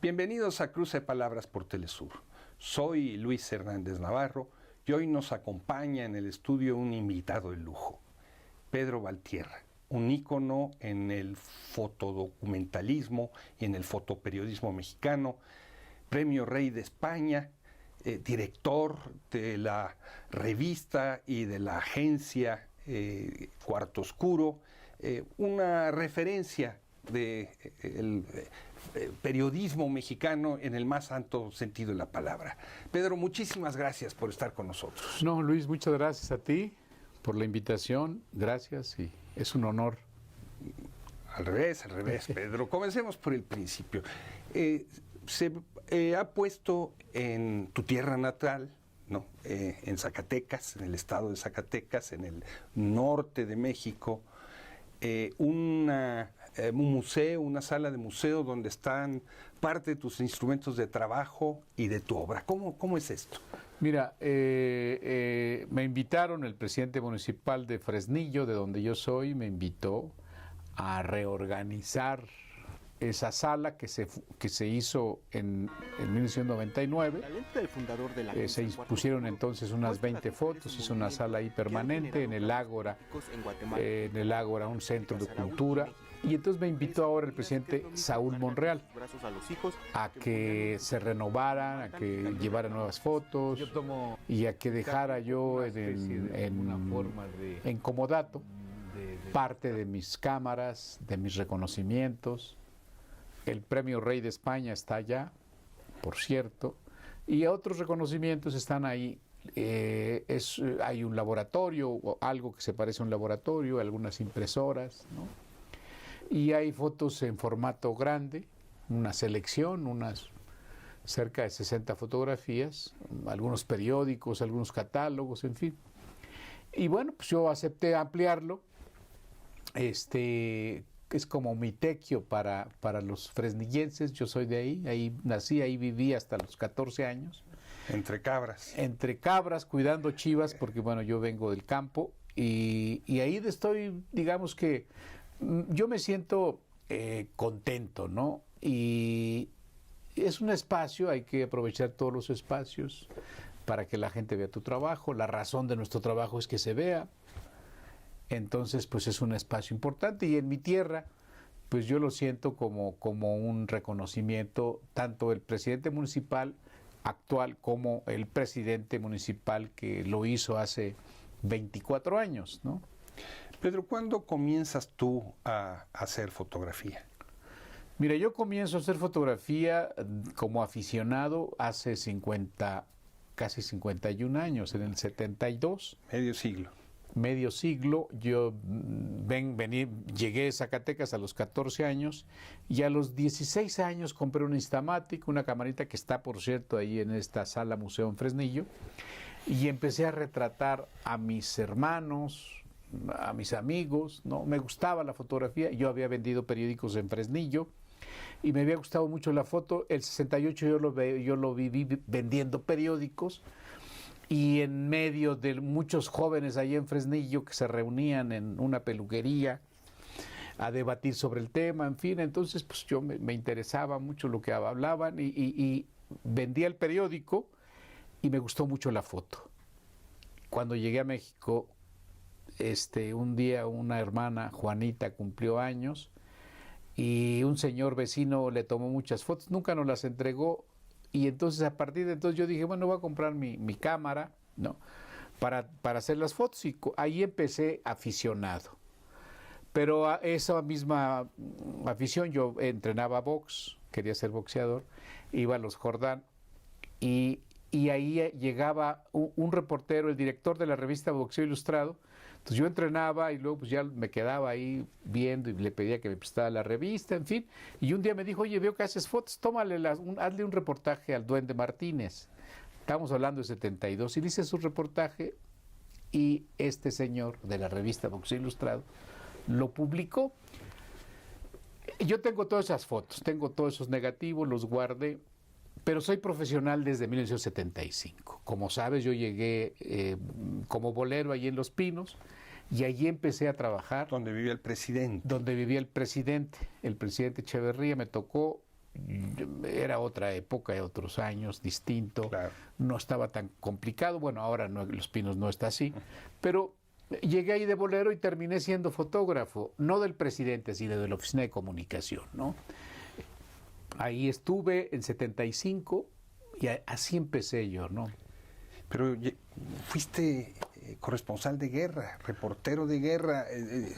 Bienvenidos a Cruce de Palabras por Telesur. Soy Luis Hernández Navarro y hoy nos acompaña en el estudio un invitado de lujo, Pedro Valtierra, un ícono en el fotodocumentalismo y en el fotoperiodismo mexicano, Premio Rey de España, director de la revista y de la agencia Cuarto Oscuro, una referencia del periodismo mexicano en el más alto sentido de la palabra. Pedro, muchísimas gracias por estar con nosotros. No, Luis, muchas gracias a ti por la invitación, gracias, y es un honor. Al revés, Pedro. Comencemos por el principio. Se ha puesto en tu tierra natal, ¿no? En Zacatecas, en el estado de Zacatecas, en el norte de México, un museo, una sala de museo donde están parte de tus instrumentos de trabajo y de tu obra. ¿Cómo es esto? Mira, me invitaron, el presidente municipal de Fresnillo, de donde yo soy, me invitó a reorganizar esa sala que se hizo en 1999. Se pusieron entonces unas 20 fotos, hizo una sala ahí permanente en el Ágora, un centro de cultura. Y entonces me invitó ahora el presidente Saúl Monreal a que se renovaran, a que llevara nuevas fotos y a que dejara yo en comodato parte de mis cámaras, de mis reconocimientos. El Premio Rey de España está allá, por cierto, y otros reconocimientos están ahí. Hay un laboratorio, o algo que se parece a un laboratorio, algunas impresoras, ¿no? Y hay fotos en formato grande, una selección, unas cerca de 60 fotografías, algunos periódicos, algunos catálogos, en fin. Y bueno, pues yo acepté ampliarlo. Es como mi tequio para los fresnillenses. Yo soy de ahí nací, ahí viví hasta los 14 años. Entre cabras. Entre cabras, cuidando chivas, porque bueno, yo vengo del campo y ahí estoy, digamos que yo me siento contento, ¿no? Y es un espacio, hay que aprovechar todos los espacios para que la gente vea tu trabajo. La razón de nuestro trabajo es que se vea. Entonces, pues es un espacio importante y en mi tierra, pues yo lo siento como un reconocimiento, tanto el presidente municipal actual como el presidente municipal que lo hizo hace 24 años, ¿no? Pedro, ¿cuándo comienzas tú a hacer fotografía? Mira, yo comienzo a hacer fotografía como aficionado hace casi 51 años, en el 72. Medio siglo. Yo llegué a Zacatecas a los 14 años y a los 16 años compré un Instamatic, una camarita que está, por cierto, ahí en esta sala museo en Fresnillo, y empecé a retratar a mis hermanos, a mis amigos, ¿no? Me gustaba la fotografía, yo había vendido periódicos en Fresnillo y me había gustado mucho la foto. El 68 yo lo viví vendiendo periódicos. Y en medio de muchos jóvenes ahí en Fresnillo que se reunían en una peluquería a debatir sobre el tema, en fin, entonces pues yo me interesaba mucho lo que hablaban y vendía el periódico y me gustó mucho la foto. Cuando llegué a México, un día una hermana, Juanita, cumplió años y un señor vecino le tomó muchas fotos, nunca nos las entregó. Y entonces a partir de entonces yo dije, bueno, voy a comprar mi cámara, ¿no? Para hacer las fotos, y ahí empecé aficionado. Pero a esa misma afición yo entrenaba box, quería ser boxeador, iba a los Jordán y ahí llegaba un reportero, el director de la revista Boxeo Ilustrado. Entonces yo entrenaba y luego pues ya me quedaba ahí viendo y le pedía que me prestara la revista, en fin. Y un día me dijo, oye, veo que haces fotos, hazle un reportaje al Duende Martínez. Estamos hablando de 72. Y le hice su reportaje y este señor de la revista Boxeo Ilustrado lo publicó. Yo tengo todas esas fotos, tengo todos esos negativos, los guardé. Pero soy profesional desde 1975. Como sabes, yo llegué como bolero allí en Los Pinos y allí empecé a trabajar. Donde vivía el presidente. Donde vivía el presidente Echeverría. Me tocó era otra época, otros años, distinto, claro. No estaba tan complicado, bueno, ahora no, Los Pinos no está así, pero llegué ahí de bolero y terminé siendo fotógrafo, no del presidente, sino de la oficina de comunicación, ¿no? Ahí estuve en 75 y así empecé yo, ¿no? Pero fuiste corresponsal de guerra, reportero de guerra.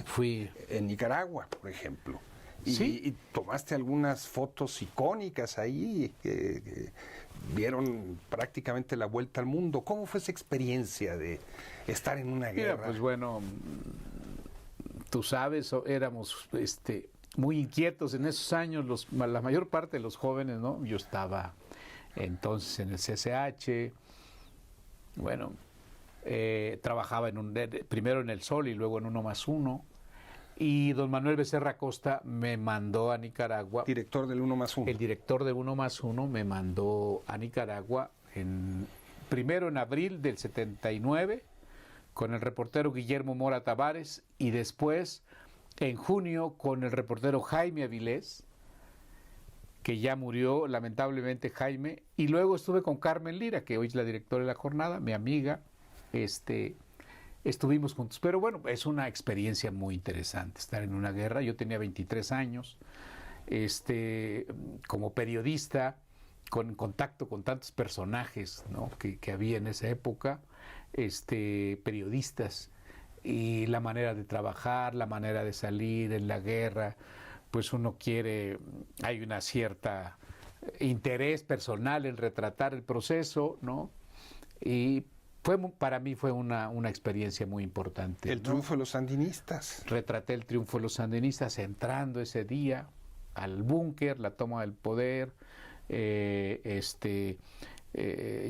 Fui en Nicaragua, por ejemplo. ¿Sí? Y tomaste algunas fotos icónicas ahí que dieron prácticamente la vuelta al mundo. ¿Cómo fue esa experiencia de estar en una guerra? Mira, pues bueno, tú sabes, éramos muy inquietos en esos años, la mayor parte de los jóvenes, ¿no? Yo estaba entonces en el CCH, bueno, trabajaba primero en El Sol y luego en 1+1, y don Manuel Becerra Costa me mandó a Nicaragua. Director del 1+1. El director del 1+1 me mandó a Nicaragua primero en abril del 79 con el reportero Guillermo Mora Tavares y después en junio con el reportero Jaime Avilés, que ya murió lamentablemente Jaime, y luego estuve con Carmen Lira, que hoy es la directora de La Jornada, mi amiga, estuvimos juntos. Pero bueno, es una experiencia muy interesante estar en una guerra. Yo tenía 23 años, como periodista, con contacto con tantos personajes, ¿no? que había en esa época, periodistas, y la manera de trabajar, la manera de salir en la guerra, pues uno hay una cierta interés personal en retratar el proceso, ¿no? Y para mí fue una experiencia muy importante. El triunfo de los sandinistas. Retraté el triunfo de los sandinistas entrando ese día al búnker, la toma del poder,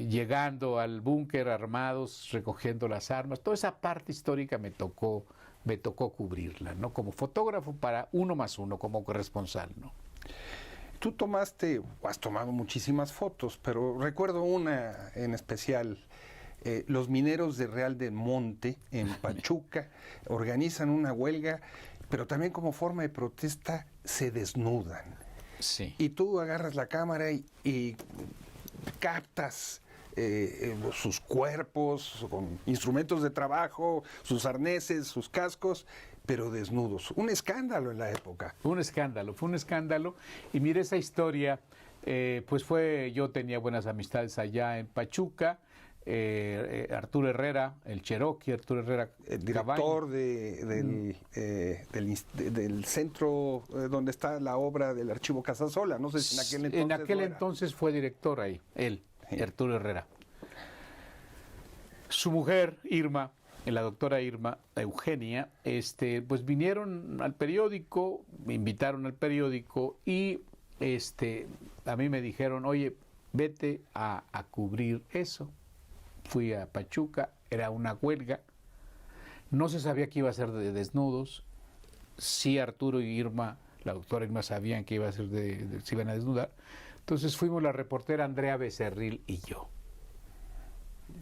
llegando al búnker armados, recogiendo las armas. Toda esa parte histórica me tocó cubrirla, ¿no? Como fotógrafo para 1+1, como corresponsal, ¿no? Tú has tomado muchísimas fotos, pero recuerdo una en especial. Los mineros de Real del Monte, en Pachuca, organizan una huelga, pero también como forma de protesta se desnudan. Sí. Y tú agarras la cámara y captas sus cuerpos con instrumentos de trabajo, sus arneses, sus cascos, pero desnudos. Un escándalo en la época. Fue un escándalo. Y mire esa historia, yo tenía buenas amistades allá en Pachuca. Arturo Herrera, el Cherokee, Arturo Herrera, director del centro donde está la obra del Archivo Casasola. No sé si en aquel entonces fue director ahí, él, sí. Arturo Herrera. Su mujer, Irma, la doctora Irma, Eugenia, pues vinieron al periódico, me invitaron al periódico y a mí me dijeron, oye, vete a cubrir eso. Fui a Pachuca, era una huelga, no se sabía que iba a ser de desnudos, sí Arturo y Irma, la doctora Irma, sabían que iba a ser se iban a desnudar, entonces fuimos la reportera Andrea Becerril y yo,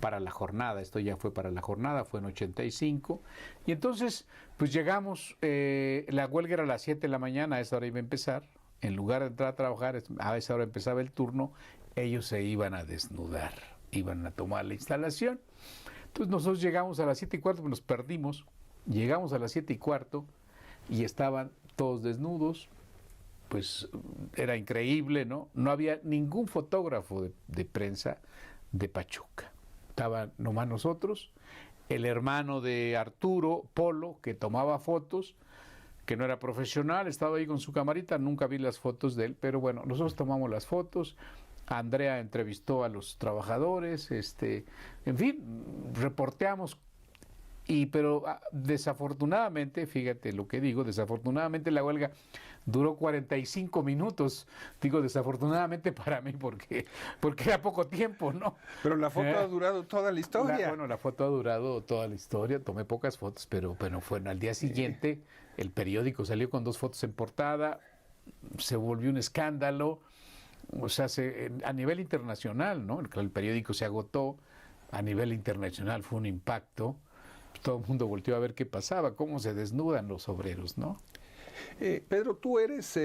para La Jornada, esto ya fue para La Jornada, fue en 85, y entonces pues llegamos, la huelga era a las 7 de la mañana, a esa hora iba a empezar, en lugar de entrar a trabajar, a esa hora empezaba el turno, ellos se iban a desnudar. Iban a tomar la instalación. Entonces nosotros llegamos a las 7:15, nos perdimos, llegamos a las 7:15 y estaban todos desnudos, pues era increíble, ¿no? No había ningún fotógrafo de prensa de Pachuca. Estaban nomás nosotros, el hermano de Arturo, Polo, que tomaba fotos, que no era profesional, estaba ahí con su camarita, nunca vi las fotos de él, pero bueno, nosotros tomamos las fotos. Andrea entrevistó a los trabajadores, en fin, reporteamos, pero desafortunadamente, fíjate lo que digo, desafortunadamente la huelga duró 45 minutos, digo desafortunadamente para mí porque era poco tiempo, ¿no? Pero la foto ha durado toda la historia. La foto ha durado toda la historia, tomé pocas fotos, pero fue al día siguiente, el periódico salió con 2 fotos en portada, se volvió un escándalo. O sea, a nivel internacional, ¿no? El periódico se agotó, a nivel internacional fue un impacto, todo el mundo volteó a ver qué pasaba, cómo se desnudan los obreros, ¿no? Pedro, tú eres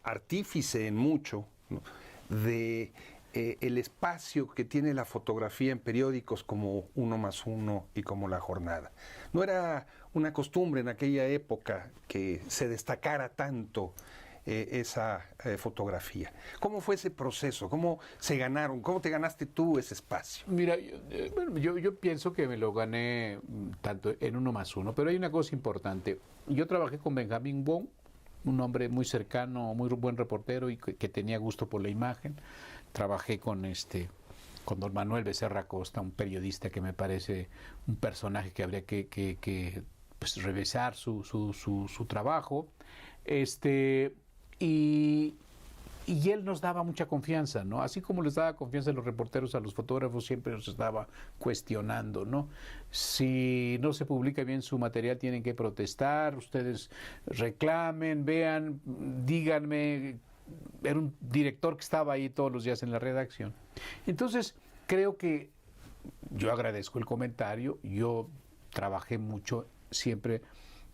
artífice en mucho, ¿no?, de el espacio que tiene la fotografía en periódicos como Uno más Uno y como La Jornada. No era una costumbre en aquella época que se destacara tanto esa fotografía. ¿Cómo fue ese proceso? ¿Cómo se ganaron? ¿Cómo te ganaste tú ese espacio? Mira, yo pienso que me lo gané tanto en Uno más Uno, pero hay una cosa importante. Yo trabajé con Benjamín Wong, un hombre muy cercano, muy buen reportero y que tenía gusto por la imagen. Trabajé con don Manuel Becerra Costa, un periodista que me parece un personaje que habría que pues, revisar su trabajo. Y él nos daba mucha confianza, ¿no? Así como les daba confianza a los reporteros, a los fotógrafos, siempre nos estaba cuestionando, ¿no? Si no se publica bien su material, tienen que protestar, ustedes reclamen, vean, díganme. Era un director que estaba ahí todos los días en la redacción. Entonces, creo que yo agradezco el comentario. Yo trabajé mucho siempre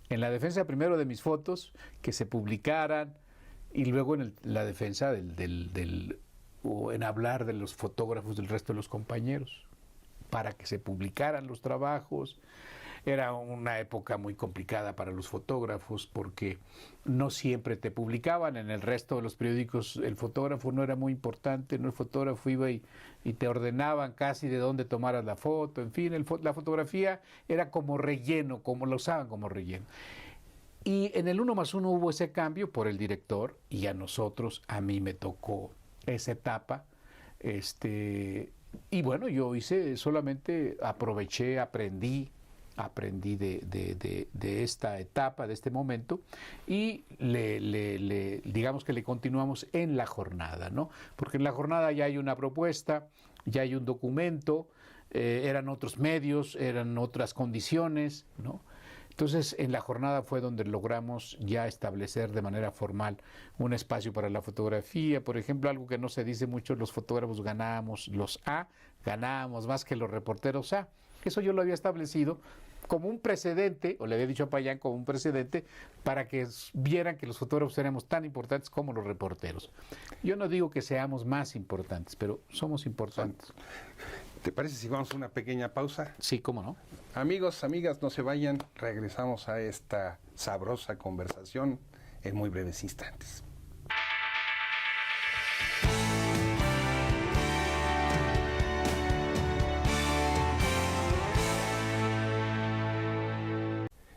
en la defensa primero de mis fotos, que se publicaran, y luego en la defensa o en hablar de los fotógrafos del resto de los compañeros, para que se publicaran los trabajos. Era una época muy complicada para los fotógrafos porque no siempre te publicaban. En el resto de los periódicos el fotógrafo no era muy importante, ¿no? El fotógrafo iba y te ordenaban casi de dónde tomaras la foto. En fin, la fotografía era como relleno, como lo usaban como relleno. Y en el Uno más Uno hubo ese cambio por el director y a mí me tocó esa etapa. Y bueno, yo solamente aproveché, aprendí de esta etapa, de este momento, y digamos que le continuamos en La Jornada, ¿no? Porque en La Jornada ya hay una propuesta, ya hay un documento, eran otros medios, eran otras condiciones, ¿no? Entonces, en La Jornada fue donde logramos ya establecer de manera formal un espacio para la fotografía. Por ejemplo, algo que no se dice mucho, los fotógrafos ganábamos más que los reporteros A. Eso yo lo había establecido como un precedente, o le había dicho a Payán como un precedente, para que vieran que los fotógrafos éramos tan importantes como los reporteros. Yo no digo que seamos más importantes, pero somos importantes. ¿Te parece si vamos a una pequeña pausa? Sí, cómo no. Amigos, amigas, no se vayan. Regresamos a esta sabrosa conversación en muy breves instantes.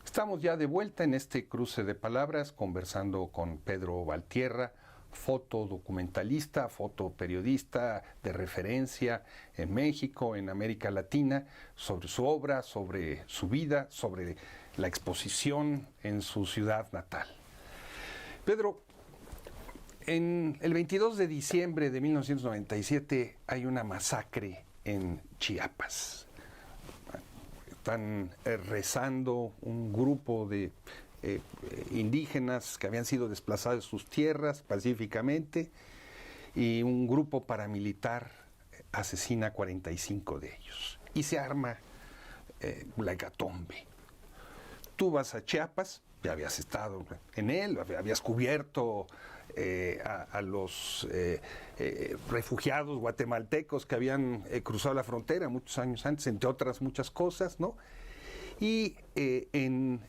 Estamos ya de vuelta en este cruce de palabras conversando con Pedro Valtierra, fotodocumentalista, fotoperiodista de referencia en México, en América Latina, sobre su obra, sobre su vida, sobre la exposición en su ciudad natal. Pedro, en el 22 de diciembre de 1997 hay una masacre en Chiapas. Están rezando un grupo de indígenas que habían sido desplazados de sus tierras pacíficamente y un grupo paramilitar asesina a 45 de ellos y se arma la hecatombe. Tú vas a Chiapas, ya habías estado en él, habías cubierto a los refugiados guatemaltecos que habían cruzado la frontera muchos años antes, entre otras muchas cosas, ¿no? Y en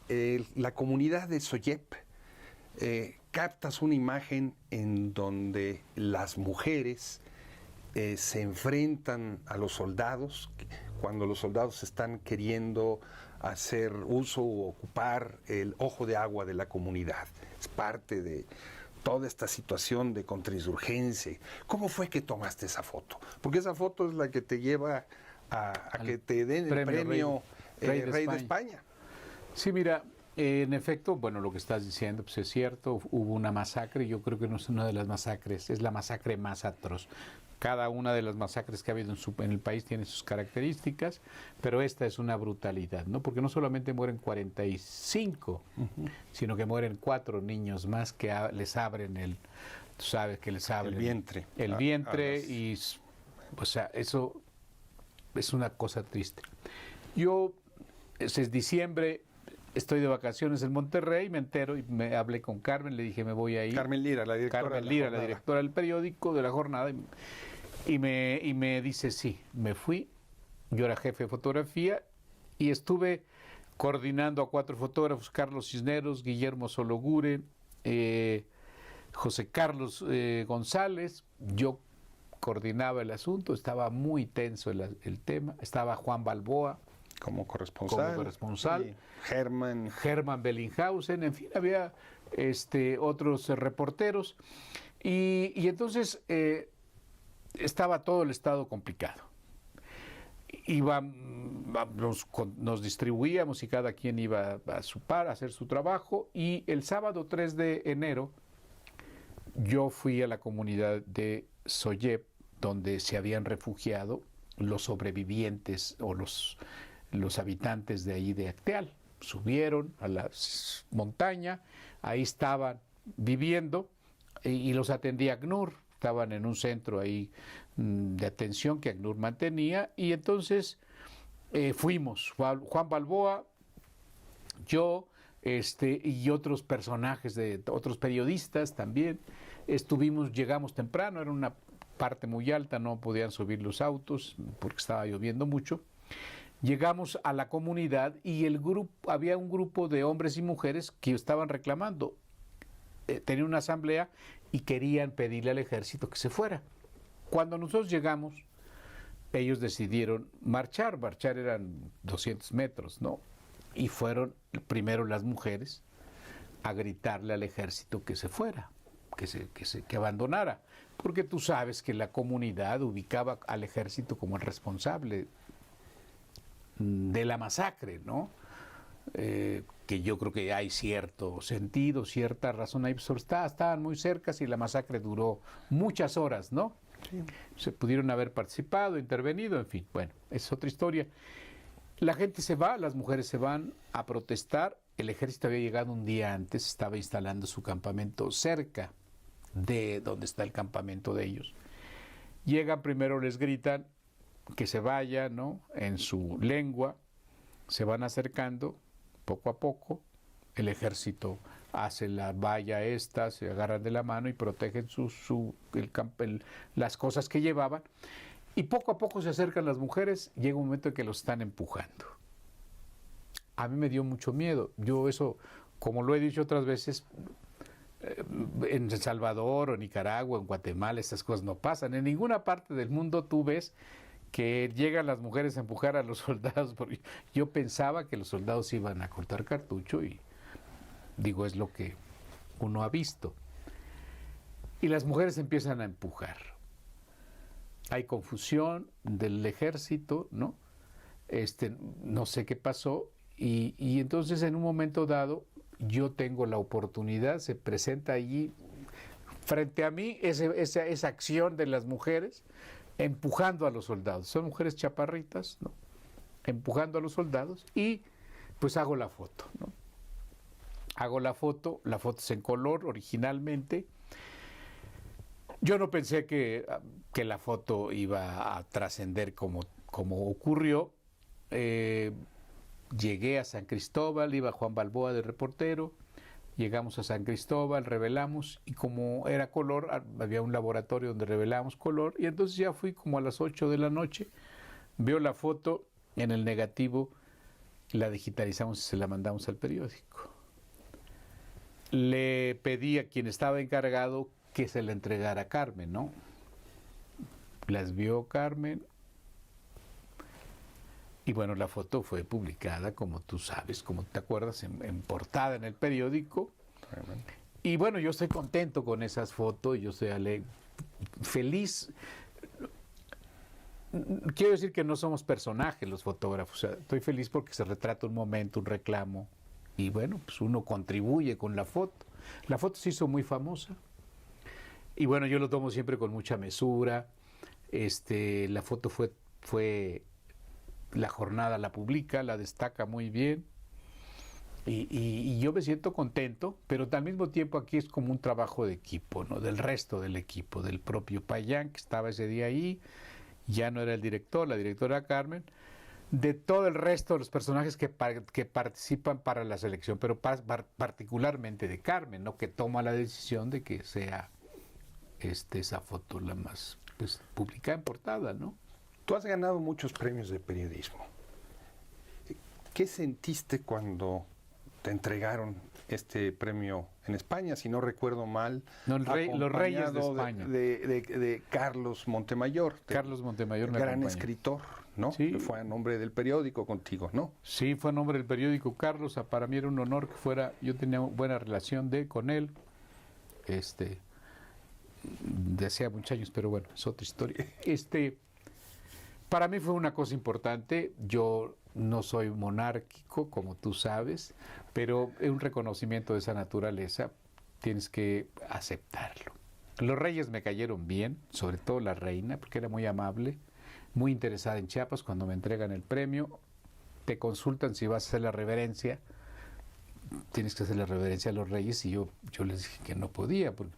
la comunidad de Soyep captas una imagen en donde las mujeres se enfrentan a los soldados cuando los soldados están queriendo hacer uso o ocupar el ojo de agua de la comunidad. Es parte de toda esta situación de contrainsurgencia. ¿Cómo fue que tomaste esa foto? Porque esa foto es la que te lleva a que te den el premio Rey de España. Sí, mira, en efecto, bueno, lo que estás diciendo pues es cierto, hubo una masacre, yo creo que no es una de las masacres, es la masacre más atroz. Cada una de las masacres que ha habido en el país tiene sus características, pero esta es una brutalidad, ¿no? Porque no solamente mueren 45, sino que mueren 4 niños más que les abren tú sabes que les abren el vientre y, o sea, eso es una cosa triste. Es diciembre, estoy de vacaciones en Monterrey, me entero y me hablé con Carmen, le dije me voy a ir. Carmen Lira, la directora. Carmen Lira, la directora del periódico, de la jornada, y me dice sí, me fui, yo era jefe de fotografía y estuve coordinando a 4 fotógrafos, Carlos Cisneros, Guillermo Sologuren, José Carlos González, yo coordinaba el asunto, estaba muy tenso el tema, estaba Juan Balboa como corresponsal. Sí. Herman Bellinghausen, en fin, había otros reporteros y entonces estaba todo el estado complicado. Nos distribuíamos y cada quien iba a su par a hacer su trabajo, y el sábado 3 de enero yo fui a la comunidad de Soyep, donde se habían refugiado los sobrevivientes o los habitantes de ahí de Acteal. Subieron a la montaña, ahí estaban viviendo y los atendía ACNUR, estaban en un centro ahí de atención que ACNUR mantenía, y entonces fuimos, Juan Balboa, yo y otros personajes, de otros periodistas también, llegamos temprano, era una parte muy alta, no podían subir los autos porque estaba lloviendo mucho. Llegamos a la comunidad y había un grupo de hombres y mujeres que estaban reclamando, tenían una asamblea y querían pedirle al ejército que se fuera. Cuando nosotros llegamos, ellos decidieron marchar eran 200 metros, ¿no? Y fueron primero las mujeres a gritarle al ejército que se fuera, que abandonara, porque tú sabes que la comunidad ubicaba al ejército como el responsable de la masacre, ¿no? Que yo creo que hay cierto sentido, cierta razón ahí, pues estaban muy cerca y la masacre duró muchas horas, ¿no? Sí. Se pudieron haber participado, intervenido, en fin, bueno, es otra historia. La gente se va, las mujeres se van a protestar. El ejército había llegado un día antes, estaba instalando su campamento cerca de donde está el campamento de ellos. Llegan primero, les gritan que se vayan, ¿no? En su lengua, se van acercando poco a poco. El ejército hace la valla esta, se agarran de la mano y protegen las cosas que llevaban. Y poco a poco se acercan las mujeres, llega un momento en que los están empujando. A mí me dio mucho miedo. Yo eso, como lo he dicho otras veces, en El Salvador, o en Nicaragua, en Guatemala, estas cosas no pasan. En ninguna parte del mundo tú ves que llegan las mujeres a empujar a los soldados, porque yo pensaba que los soldados iban a cortar cartucho y digo, es lo que uno ha visto. Y las mujeres empiezan a empujar. Hay confusión del ejército, ¿no? No sé qué pasó, y entonces en un momento dado yo tengo la oportunidad, se presenta allí frente a mí esa acción de las mujeres empujando a los soldados. Son mujeres chaparritas, ¿no? Empujando a los soldados, y pues hago la foto, ¿no? Hago la foto es en color originalmente. Yo no pensé que la foto iba a trascender como ocurrió. Llegué a San Cristóbal, iba Juan Balboa de reportero, llegamos a San Cristóbal, revelamos, y como era color, había un laboratorio donde revelamos color, y entonces ya fui como a las 8 de la noche, veo la foto en el negativo, la digitalizamos y se la mandamos al periódico. Le pedí a quien estaba encargado que se la entregara a Carmen, ¿no? Las vio Carmen, y bueno, la foto fue publicada, como tú sabes, como te acuerdas, en portada en el periódico. Y bueno, yo estoy contento con esas fotos, yo estoy feliz. Quiero decir que no somos personajes los fotógrafos, o sea, estoy feliz porque se retrata un momento, un reclamo, y bueno, pues uno contribuye con la foto. La foto se hizo muy famosa. Y bueno, yo lo tomo siempre con mucha mesura. La foto fue la jornada la publica, la destaca muy bien. Y yo me siento contento, pero al mismo tiempo aquí es como un trabajo de equipo, ¿no? Del resto del equipo, del propio Payán, que estaba ese día ahí, ya no era el director, la directora Carmen, de todo el resto de los personajes que participan para la selección, pero particularmente de Carmen, ¿no? Que toma la decisión de que sea esa foto la más publicada en portada, ¿no? Tú has ganado muchos premios de periodismo. ¿Qué sentiste cuando te entregaron este premio en España? Si no recuerdo mal, no, los Reyes de España. De Carlos Montemayor. Carlos Montemayor, gran escritor, ¿no? Sí. Que fue a nombre del periódico contigo, ¿no? Sí, fue a nombre del periódico Carlos. Para mí era un honor que fuera. Yo tenía buena relación con él. De hace muchos años, pero bueno, es otra historia. Para mí fue una cosa importante. Yo no soy monárquico, como tú sabes, pero es un reconocimiento de esa naturaleza. Tienes que aceptarlo. Los reyes me cayeron bien, sobre todo la reina, porque era muy amable, muy interesada en Chiapas. Cuando me entregan el premio, te consultan si vas a hacer la reverencia. Tienes que hacer la reverencia a los reyes, y yo les dije que no podía, porque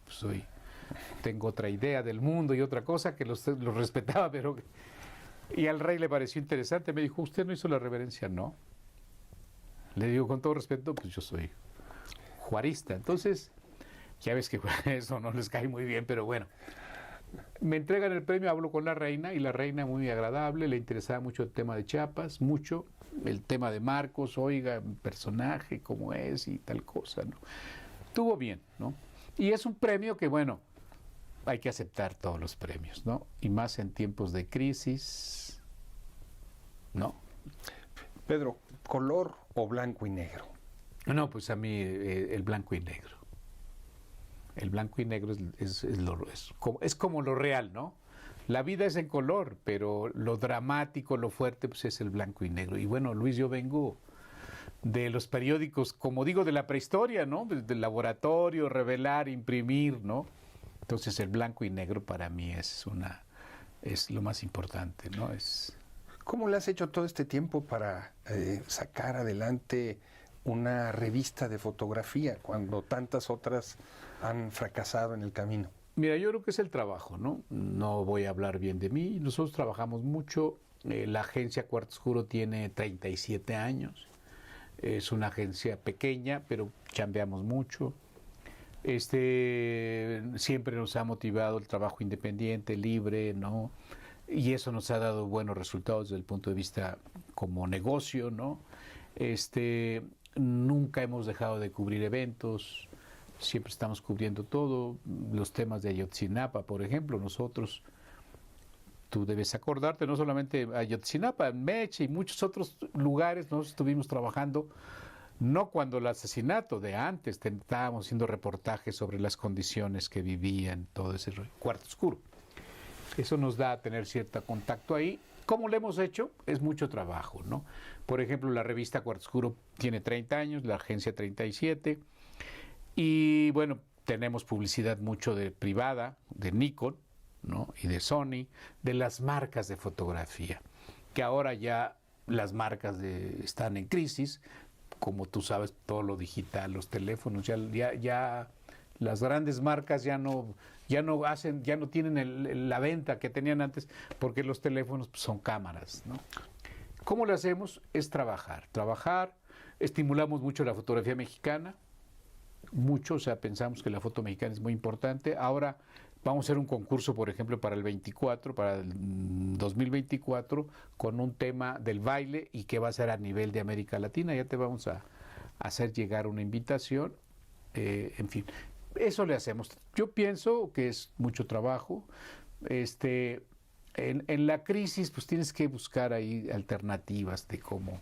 tengo otra idea del mundo y otra cosa, que los respetaba, pero... Y al rey le pareció interesante, me dijo, ¿usted no hizo la reverencia? No. Le digo, con todo respeto, pues yo soy juarista. Entonces, ya ves que eso no les cae muy bien, pero bueno. Me entregan el premio, hablo con la reina, y la reina muy agradable, le interesaba mucho el tema de Chiapas, mucho, el tema de Marcos, oiga, personaje, cómo es y tal cosa, ¿no? Estuvo bien, ¿no? Y es un premio que, bueno, hay que aceptar todos los premios, ¿no? Y más en tiempos de crisis, ¿no? Pedro, ¿color o blanco y negro? No, pues a mí el blanco y negro. El blanco y negro es como lo real, ¿no? La vida es en color, pero lo dramático, lo fuerte, pues es el blanco y negro. Y bueno, Luis, yo vengo de los periódicos, como digo, de la prehistoria, ¿no? Del laboratorio, revelar, imprimir, ¿no? Entonces el blanco y negro para mí es lo más importante, ¿no? ¿Cómo le has hecho todo este tiempo para sacar adelante una revista de fotografía cuando tantas otras han fracasado en el camino? Mira, yo creo que es el trabajo, ¿no? No voy a hablar bien de mí. Nosotros trabajamos mucho. La agencia Cuarto Oscuro tiene 37 años. Es una agencia pequeña, pero chambeamos mucho. Siempre nos ha motivado el trabajo independiente, libre, ¿no? Y eso nos ha dado buenos resultados desde el punto de vista como negocio, ¿no? Nunca hemos dejado de cubrir eventos, siempre estamos cubriendo todo, los temas de Ayotzinapa, por ejemplo, nosotros, tú debes acordarte, no solamente Ayotzinapa, Meche y muchos otros lugares, nosotros estuvimos trabajando. No cuando el asesinato, de antes, estábamos haciendo reportajes sobre las condiciones que vivían, todo ese Cuarto Oscuro. Eso nos da a tener cierto contacto ahí. ¿Cómo lo hemos hecho? Es mucho trabajo, ¿no? Por ejemplo, la revista Cuarto Oscuro tiene 30 años, la agencia 37, y bueno, tenemos publicidad mucho de privada, de Nikon, ¿no? Y de Sony, de las marcas de fotografía, que ahora ya las marcas están en crisis. Como tú sabes, todo lo digital, los teléfonos, ya las grandes marcas ya no tienen la venta que tenían antes, porque los teléfonos pues, son cámaras, ¿no? ¿Cómo lo hacemos? Es trabajar, estimulamos mucho la fotografía mexicana, mucho, o sea, pensamos que la foto mexicana es muy importante. Ahora vamos a hacer un concurso, por ejemplo, para el 2024, con un tema del baile, y que va a ser a nivel de América Latina. Ya te vamos a hacer llegar una invitación. En fin, eso le hacemos. Yo pienso que es mucho trabajo. En la crisis, pues tienes que buscar ahí alternativas de cómo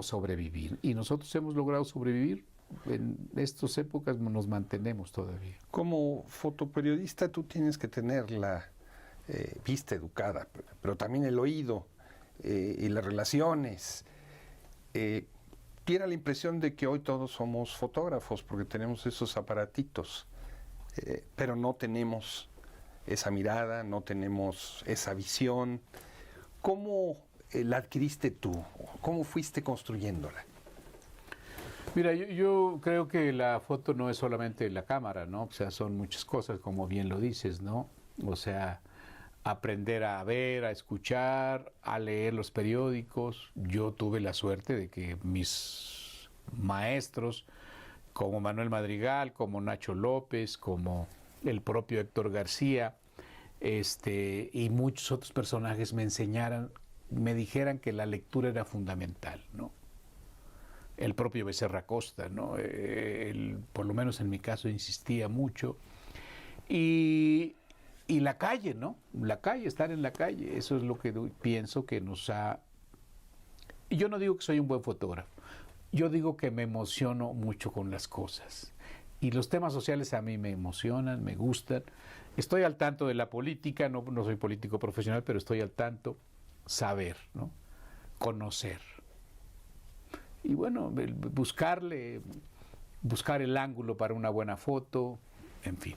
sobrevivir. Y nosotros hemos logrado sobrevivir. En estas épocas nos mantenemos todavía. Como fotoperiodista tú tienes que tener la vista educada, pero también el oído y las relaciones. Diera la impresión de que hoy todos somos fotógrafos porque tenemos esos aparatitos, pero no tenemos esa mirada, no tenemos esa visión. ¿Cómo la adquiriste tú? ¿Cómo fuiste construyéndola? Mira, yo creo que la foto no es solamente la cámara, ¿no? O sea, son muchas cosas, como bien lo dices, ¿no? O sea, aprender a ver, a escuchar, a leer los periódicos. Yo tuve la suerte de que mis maestros, como Manuel Madrigal, como Nacho López, como el propio Héctor García, y muchos otros personajes me enseñaran, me dijeran que la lectura era fundamental, ¿no? El propio Becerra Costa, ¿no? Por lo menos en mi caso insistía mucho. Y la calle, ¿no? La calle, estar en la calle, eso es lo que pienso que nos ha... Y yo no digo que soy un buen fotógrafo, yo digo que me emociono mucho con las cosas. Y los temas sociales a mí me emocionan, me gustan. Estoy al tanto de la política, no soy político profesional, pero estoy al tanto. Saber, ¿no? Conocer. Y bueno, buscar el ángulo para una buena foto, en fin.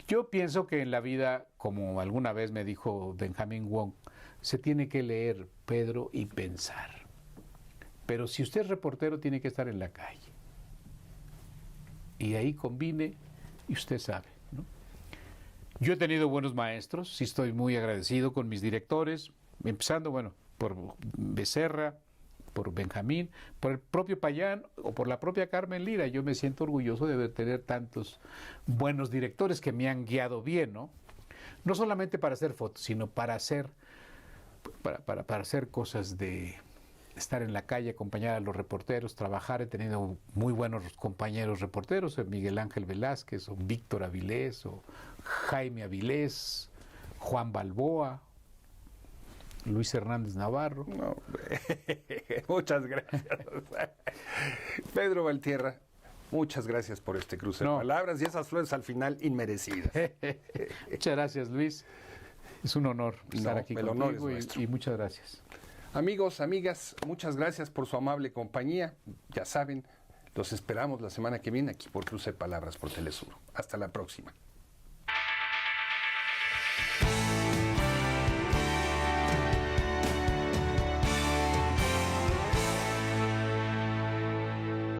Yo pienso que en la vida, como alguna vez me dijo Benjamin Wong, se tiene que leer, Pedro, y pensar. Pero si usted es reportero, tiene que estar en la calle. Y ahí combine, y usted sabe, ¿no? Yo he tenido buenos maestros, sí estoy muy agradecido con mis directores, empezando, bueno, por Becerra, por Benjamín, por el propio Payán o por la propia Carmen Lira. Yo me siento orgulloso de tener tantos buenos directores que me han guiado bien, ¿no? No solamente para hacer fotos, sino para hacer cosas de estar en la calle, acompañar a los reporteros, trabajar. He tenido muy buenos compañeros reporteros, Miguel Ángel Velázquez, o Víctor Avilés, o Jaime Avilés, Juan Balboa, Luis Hernández Navarro. No, muchas gracias. Pedro Valtierra, muchas gracias por este cruce de palabras y esas flores al final inmerecidas. Muchas gracias, Luis. Es un honor estar aquí contigo y muchas gracias. Amigos, amigas, muchas gracias por su amable compañía. Ya saben, los esperamos la semana que viene aquí por Cruce de Palabras por Telesur. Hasta la próxima.